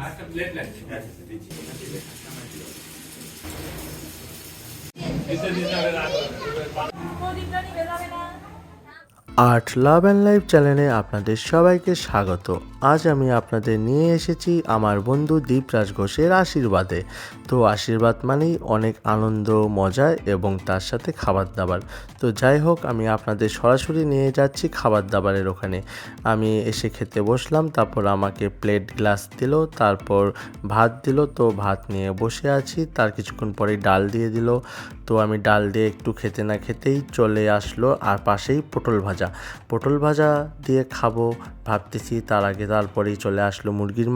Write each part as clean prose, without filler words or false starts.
আরেকটা প্লেট লাগছে। দিচ্ছি। দিতে হবে রাত আর্ট লাভ অ্যান্ড লাইফ চ্যানেলে আপনাদের সবাইকে স্বাগত। আজ আমি আপনাদের নিয়ে এসেছি আমার বন্ধু দীপরাজ ঘোষের আশীর্বাদে। তো আশীর্বাদ মানেই অনেক আনন্দ, মজা এবং তার সাথে খাবার দাবার। তো যাই হোক, আমি আপনাদের সরাসরি নিয়ে যাচ্ছি খাবার দাবারের ওখানে। আমি এসে খেতে বসলাম, তারপর আমাকে প্লেট গ্লাস দিল, তারপর ভাত দিল। তো ভাত নিয়ে বসে আছি, তার কিছুক্ষণ পরেই ডাল দিয়ে দিল। তো আমি ডাল দিয়ে একটু খেতে না খেতেই চলে আসলো আর পাশেই পটল ভাজা দিয়ে খাবো ভাবতেছি, তার আগে তারপরেই চলে আসলো মুরগির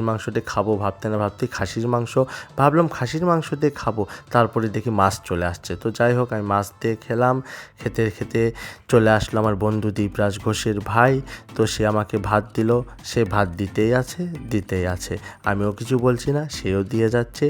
মাংস দিয়ে খাবো ভাবতে না ভাবতেই খাসির মাংস, ভাবলাম খাসির মাংস দিয়ে খাবো, তারপরে দেখি মাছ চলে আসছে। তো যাই হোক, আমি মাছ দিয়ে খেলাম। খেতে খেতে চলে আসলো আমার বন্ধু দীপরাজ ঘোষের ভাই। তো সে আমাকে ভাত দিল, সে ভাত দিতেই আছে। আমিও কিছু বলছি না, সেও দিয়ে যাচ্ছে।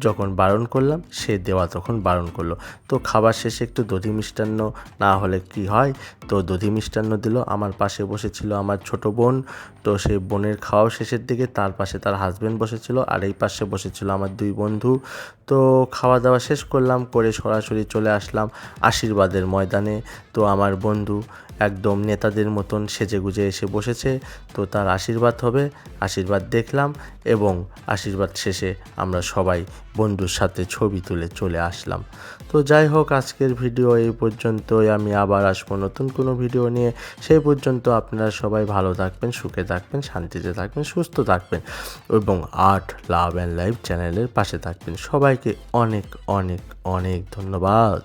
যখন বারণ করলাম, সে দেওয়া তখন বারণ করলো। তো খাবার শেষে একটু দধি মিষ্টান্ন না হলে কি হয়, তো দধি মিষ্টান্ন দিল। আমার পাশে বসেছিল আমার ছোট বোন, তো সেই বোনের খাওয়াও শেষের দিকে, তার পাশে তার হাজব্যান্ড বসেছিল, আর এই পাশে বসেছিল আমার দুই বন্ধু। তো খাওয়া দাওয়া শেষ করলাম, করে সরাসরি চলে আসলাম আশীর্বাদের ময়দানে। তো আমার বন্ধু একদম নেতাদের মতন সেজেগুজে এসে বসেছে, তো তার আশীর্বাদ হবে। আশীর্বাদ দেখলাম এবং আশীর্বাদ শেষে আমরা সবাই বন্ধুর সাথে ছবি তুলে চলে আসলাম। তো যাই হোক, আজকের ভিডিও এই পর্যন্তই। আমি আবার আসবো নতুন কোনো ভিডিও নিয়ে। সেই পর্যন্ত আপনারা সবাই ভালো থাকবেন, সুখে থাকবেন, শান্তিতে থাকবেন, সুস্থ থাকবেন এবং আর্ট লাভ অ্যান্ড লাইফ চ্যানেলের পাশে থাকবেন। সবাইকে অনেক অনেক অনেক ধন্যবাদ।